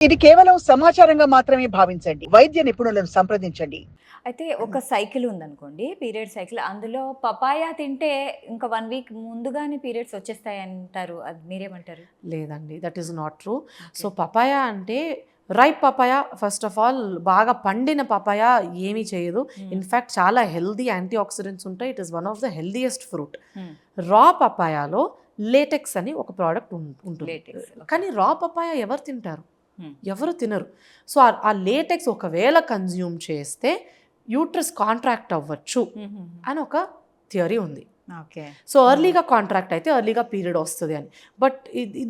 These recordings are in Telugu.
ఇది కేవలం సమాచారంగా మాత్రమే భావించండి. వైద్య నిపుణులను సంప్రదించండి. అయితే ఒక సైకిల్ ఉందనుకోండి. Period cycle. అందులో పపాయ తింటే ఇంకా 1 వీక్ ముందుగానే పీరియడ్స్ వచ్చేస్తాయంటారు. అది మీరేమంటారు? లేదండి. That is not true. So, okay. Papaya అంటే ripe papaya first of all బాగా పండిన పపాయ ఏమీ చేయదు. హ్మ్. ఇన్‌ఫాక్ట్ చాలా హెల్తీ యాంటీ ఆక్సిడెంట్స్ ఉంటాయి. It is one of the healthiest fruit. Hmm. Raw పపాయాలో లేటెక్స్ అని ఒక ప్రోడక్ట్ ఉంటుంది. లేటెక్స్. ఓకే. కానీ రా పపాయ ఎవరు తింటారు? హ్మ్. ఎవరు తినరు. సో, ఆ లేటెక్స్ ఒకవేళ కన్జ్యూమ్ చేస్తే యూట్రస్ కాంట్రాక్ట్ అవ్వచ్చు హుహుహు. అని ఒక థియరీ ఉంది. ఓకే. సో, ఎర్లీగా కాంట్రాక్ట్ అయితే ఎర్లీగా పీరియడ్ వస్తది అని. బట్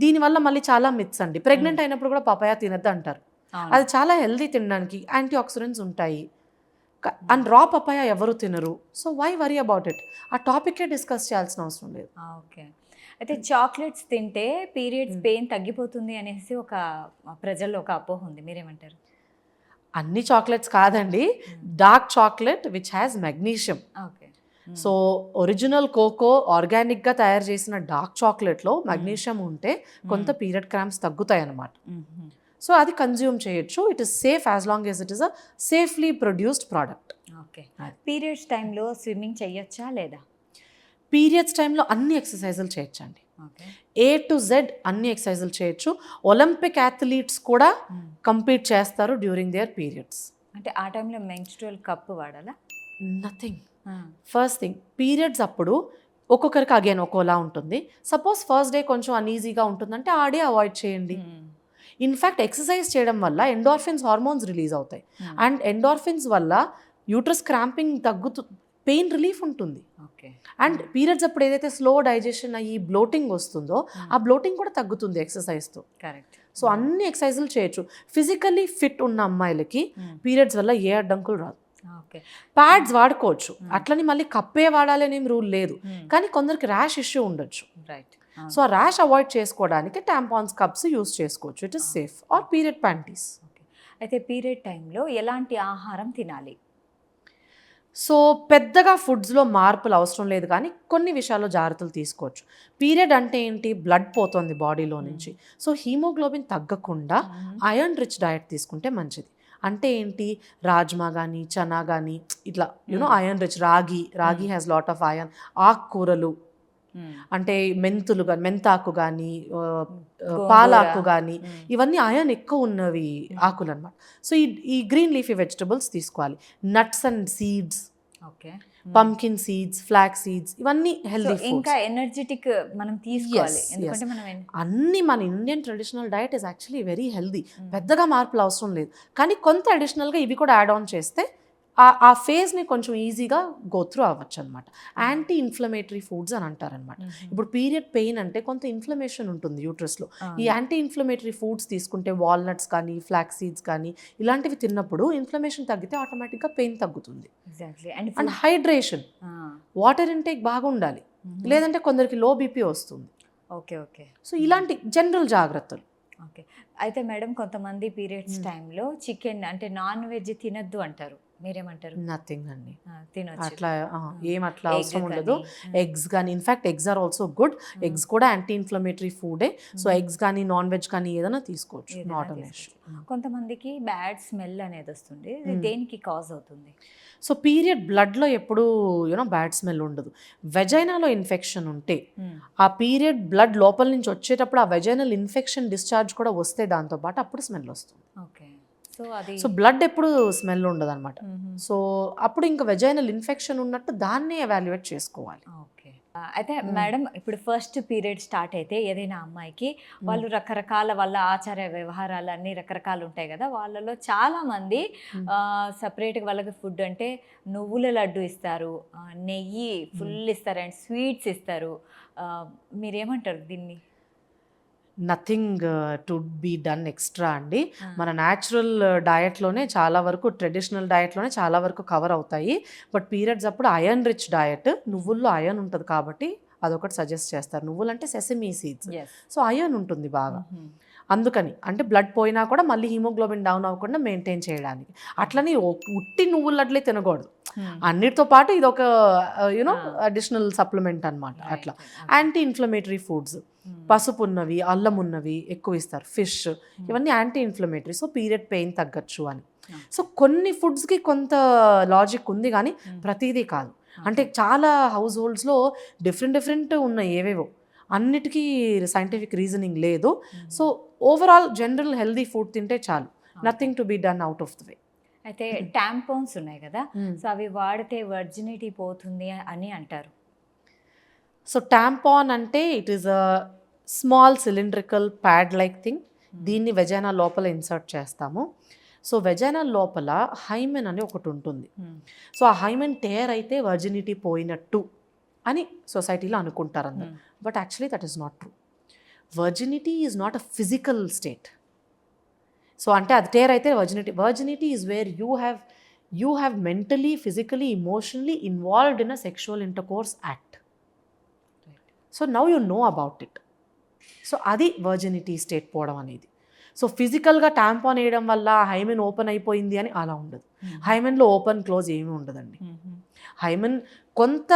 దీనివల్ల మళ్ళీ చాలా మిత్స్ అండి. ప్రెగ్నెంట్ అయినప్పుడు కూడా పపాయ తినొద్దు అంటారు. అవును. అది చాలా హెల్తీ తినడానికి. యాంటీ ఆక్సిడెంట్స్ ఉంటాయి. అండ్ రా పపాయ ఎవరు తినరు. So, why worry about it? ఆ టాపికే డిస్కస్ చేయాల్సిన అవసరం లేదు. ఓకే. అయితే చాక్లెట్స్ తింటే పీరియడ్స్ హ్మ్. పెయిన్ తగ్గిపోతుంది అనేసి ఒక ప్రజల్లో ఒక అపోహ ఉంది. మీరేమంటారు? అన్ని చాక్లెట్స్ కాదండి. Hmm. Dark chocolate which has magnesium. Okay. Hmm. So, original cocoa ఆర్గానిక్‌గా తయారు చేసిన డార్క్ చాక్లెట్‌లో మెగ్నీషియం ఉంటే కొంత హ్మ్. పీరియడ్ క్రాంప్స్ తగ్గుతాయన్నమాట. హుహు. సో, అది కన్జ్యూమ్ చేయొచ్చు. It is safe as long as it is a safely produced product. Okay. అది. పీరియడ్స్ టైంలో స్విమ్మింగ్ చెయ్యొచ్చా లేదా? పీరియడ్స్ టైంలో అన్ని ఎక్సర్‌సైజులు చేయొచ్చండి. ఓకే. ఏ టు జెడ్ అన్ని ఎక్సర్‌సైజులు చేయొచ్చు. ఒలింపిక్ అథ్లీట్స్ కూడా హ్మ్. కంపీట్ చేస్తారు డ్యూరింగ్ దేర్ పీరియడ్స్. అంటే ఆ టైంలో మెన్స్ట్రువల్ కప్ వాడాలా? నథింగ్. ఆ! ఫస్ట్ థింగ్ పీరియడ్స్ అప్పుడు ఒక్కొక్కరికి అగైన్ ఒక్కోలా ఉంటుంది. సపోజ్ ఫస్ట్ డే కొంచెం అన్‌ఈజీగా ఉంటుందంటే ఆ డే అవాయిడ్ చేయండి. హ్మ్. ఇన్‌ఫాక్ట్ ఎక్సర్సైజ్ చేయడం వల్ల ఎండార్ఫిన్స్ హార్మోన్స్ రిలీజ్ అవుతాయి. హ్మ్. అండ్ ఎండార్ఫిన్స్ వల్ల యూట్రస్ క్రాంపింగ్ పెయిన్ రిలీఫ్ ఉంటుంది. ఓకే. అండ్ పీరియడ్స్ అప్పుడు ఏదైతే స్లో డైజెషన్ అయ్యి బ్లోటింగ్ వస్తుందో ఆ బ్లోటింగ్ కూడా తగ్గుతుంది ఎక్సర్సైజ్‌తో. కరెక్ట్. సో, అన్ని ఎక్సర్సైజులు చేయొచ్చు. ఫిజికల్లీ ఫిట్ ఉన్న అమ్మాయిలకి హ్మ్. పీరియడ్స్ వల్ల ఏ అడ్డంకులు రాదు. ఓకే. ప్యాడ్స్ వాడుకోవచ్చు. అట్లని మళ్ళీ కప్పే వాడాలి అనేం రూల్ లేదు. హ్మ్. కానీ కొందరికి ర్యాష్ ఇష్యూ ఉండొచ్చు. రైట్. సో, ఆ ర్యాష్ అవాయిడ్ చేసుకోవడానికి టాంపాన్స్, కప్స్ యూజ్ చేసుకోవచ్చు. It is safe. Are period panties. Okay. అయితే పీరియడ్ టైంలో ఎలాంటి ఆహారం తినాలి? సో, పెద్దగా ఫుడ్స్‌లో మార్పులు అవసరం లేదు కానీ కొన్ని విషయాల్లో జాగ్రత్తలు తీసుకోవచ్చు. పీరియడ్ అంటే ఏంటి? బ్లడ్ పోతుంది బాడీలో నుంచి. సో, హీమోగ్లోబిన్ తగ్గకుండా ఐరన్ రిచ్ డయట్ తీసుకుంటే మంచిది. అంటే ఏంటి? రాజ్మా గానీ, చనా గానీ ఇట్లా ఐరన్ రిచ్ రాగి హ్యాస్ లాట్ ఆఫ్ ఐరన్. ఆకుకూరలు హ్మ్. అంటే మెంతాకు గానీ, గోంగూర. పాలాకు గానీ హ్మ్. ఇవన్నీ ఐరన్ ఎక్కువ ఉన్నవి ఆకులన్నమాట. సో, ఈ గ్రీన్ లీఫీ వెజిటబుల్స్ తీసుకోవాలి. Nuts and seeds, okay. Pumpkin seeds, flax seeds ఇవన్నీ సో, హెల్తీ ఇంకా ఫుడ్స్. ఎనర్జిటిక్ మనం యెస్. తీసుకోవాలి. యెస్. ఎందుకంటే మనం అన్నీ మన Indian traditional diet is actually very healthy. పెద్దగా మార్పులు అవసరం లేదు. కానీ కొంత అడిషనల్‌గా ఇవి కూడా యాడ్ ఆన్ చేస్తే ఆ ఫేజ్‌ని కొంచెం ఈజీగా గో త్రూ అవ్వచ్చనమాట. యాంటీ ఇన్‌ఫ్లమేటరీ ఫుడ్స్ అని అంటారనమాట. ఇప్పుడు పీరియడ్ పెయిన్ అంటే కొంత ఇన్‌ఫ్లమేషన్ ఉంటుంది యూట్రస్‌లో. ఈ యాంటీ ఇన్‌ఫ్లమేటరీ ఫుడ్స్ తీసుకుంటే వాల్‌నట్స్ కానీ, ఫ్లాక్స్ సీడ్స్ కానీ ఇలాంటివి తిన్నప్పుడు ఇన్‌ఫ్లమేషన్ తగ్గితే ఆటోమేటిక్‌గా పెయిన్ తగ్గుతుంది. Exactly. And and food. Hydration, ఆ! వాటర్ ఇంటేక్ బాగుండాలి. లేదంటే కొందరికి లో బీపీ వస్తుంది. ఓకే. ఓకే. సో, ఇలాంటి జనరల్ జాగ్రత్తలు. ఓకే. అయితే మేడం కొంతమంది పీరియడ్స్ టైంలో చికెన్ అంటే నాన్ వెజ్ తినొద్దు అంటారు. మీరేమంటారు? నథింగ్ అండి. తినొచ్చు. అట్లా ఏం అట్లా ఎగ్ అవసరం కానీ. ఉండదు. ఎగ్స్ గానీ in fact eggs are also good. Eggs కూడా యాంటీ ఇన్‌ఫ్లమేటరీ ఫుడే. సో, ఎగ్స్ కానీ, నాన్ వెజ్ కానీ ఏదైనా తీసుకోవచ్చు. ఏదైనా నాట్ అన్ తీసుకోవచ్చు. ఇష్యూ. కొంతమందికి బ్యాడ్ స్మెల్ అనేది వస్తుంది. ఇది దేనికి కాజ్ అవుతుంది? సో, పీరియడ్ బ్లడ్‌లో ఎప్పుడూ బ్యాడ్ స్మెల్ ఉండదు. వెజైనాలో ఇన్ఫెక్షన్ ఉంటే ఆ పీరియడ్ బ్లడ్ లోపల నుంచి వచ్చేటప్పుడు ఆ వెజైనల్ ఇన్ఫెక్షన్ డిశ్చార్జ్ కూడా వస్తే దాంతో పాటు అప్పుడు స్మెల్ వస్తుంది. ఓకే. సో, అది సో, బ్లడ్ ఎప్పుడు స్మెల్ ఉండదనమాట. హుహు. సో, అప్పుడు ఇంకా వెజైనల్ ఇన్ఫెక్షన్ ఉన్నట్టు దాన్నే ఎవాల్యుయేట్ చేసుకోవాలి. ఓకే. అయితే మేడం ఇప్పుడు ఫస్ట్ పీరియడ్ స్టార్ట్ అయితే ఏదైనా అమ్మాయికి వాళ్ళు రకరకాల వాళ్ళ ఆచార వ్యవహారాలు అన్నీ రకరకాలు ఉంటాయి కదా! వాళ్ళలో చాలామంది సెపరేట్‌గా వాళ్ళకి ఫుడ్ అంటే నువ్వుల లడ్డు ఇస్తారు. నెయ్యి ఫుల్ ఇస్తారు అండ్ స్వీట్స్ ఇస్తారు. మీరేమంటారు దీన్ని? Nothing to be done extra అండి. మన న్యాచురల్ డయట్‌లోనే చాలా వరకు ట్రెడిషనల్ డయట్‌లోనే చాలా వరకు కవర్ అవుతాయి. బట్ పీరియడ్స్ అప్పుడు ఐరన్ రిచ్ డయట్. నువ్వుల్లో ఐరన్ ఉంటది కాబట్టి అదొకటి సజెస్ట్ చేస్తారు. నువ్వులంటే sesame seeds. Yes. So, iron ఉంటుంది బాగా. అందుకని అంటే బ్లడ్ పోయినా కూడా మళ్ళీ హిమోగ్లోబిన్ డౌన్ అవ్వకుండా మెయింటైన్ చేయడానికి. అట్లని ఉట్టి నువ్వుల లడ్లే తినకూడదు. అన్నిటితో పాటు ఇదొక అడిషనల్ సప్లిమెంట్ అనమాట. అట్లా. Anti inflammatory foods. పసుపు ఉన్నవి, అల్లం ఉన్నవి ఎక్కువ ఇస్తారు, ఫిష్, ఇవన్నీ anti inflammatory, so period pain తగ్గచ్చు అని. సో కొన్ని ఫుడ్స్కి కొంత లాజిక్ ఉంది కానీ ప్రతిదీ కాదు. అంటే చాలా హౌస్ హోల్డ్స్లో డిఫరెంట్ ఉన్నాయి ఏవేవో, అన్నిటికీ సైంటిఫిక్ రీజనింగ్ లేదు. So overall general healthy food తింటే చాలు, nothing to be done out of the way. అయితే టాంపాన్స్ ఉన్నాయి కదా, సో అవి వాడితే వర్జినిటీ పోతుంది అని అంటారు. సో టాంపాన్ అంటే it is a small cylindrical pad like thing. దీన్ని వెజైనా లోపల ఇన్సర్ట్ చేస్తాము. సో వెజైనా లోపల హైమెన్ అని ఒకటి ఉంటుంది. సో ఆ హైమెన్ టేర్ అయితే వర్జినిటీ పోయినట్టు అని సొసైటీలో అనుకుంటారు అందరు. But actually that is not true. Virginity is not a physical state. So అంటే అది టేర్ అయితే virginity is where you have mentally, physically, emotionally involved in a sexual intercourse act. So now you know about it. So అది వర్జినిటీ స్టేట్ పోవడం అనేది. సో ఫిజికల్గా టాంపాన్ వేయడం వల్ల హైమెన్ ఓపెన్ అయిపోయింది అని అలా ఉండదు. హైమెన్లో ఓపెన్ క్లోజ్ ఏమీ ఉండదండి. హైమెన్ కొంత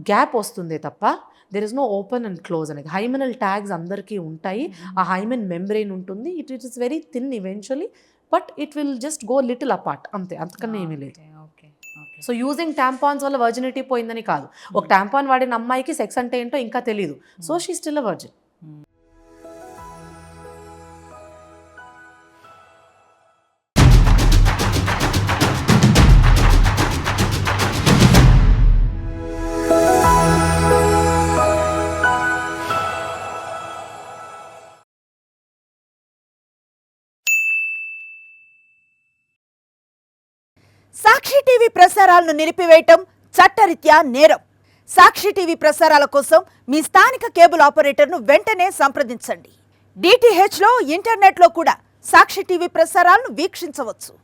గ్యాప్ వస్తుందే తప్ప there is no open and close అనేది. హైమెనల్ ట్యాగ్స్ అందరికీ ఉంటాయి, ఆ హైమెన్ మెంబ్రెయిన్ ఉంటుంది. It is very thin eventually, but it will just go little apart, అంతే, అంతకన్నా ఏమీ లేదు. సో యూజింగ్ టాంపాన్స్ వల్ల వర్జినిటీ పోయిందని కాదు. ఒక టాంపాన్ వాడిన అమ్మాయికి సెక్స్ అంటే ఏంటో ఇంకా తెలియదు, so she still a virgin. Sakshi TV ప్రసారాలను నిలిపివేయటం చట్టరీత్యా నేరం. సాక్షి టీవీ ప్రసారాల కోసం మీ స్థానిక కేబుల్ ఆపరేటర్ను వెంటనే సంప్రదించండి. DTH లో, ఇంటర్నెట్లో కూడా సాక్షి టీవీ ప్రసారాలను వీక్షించవచ్చు.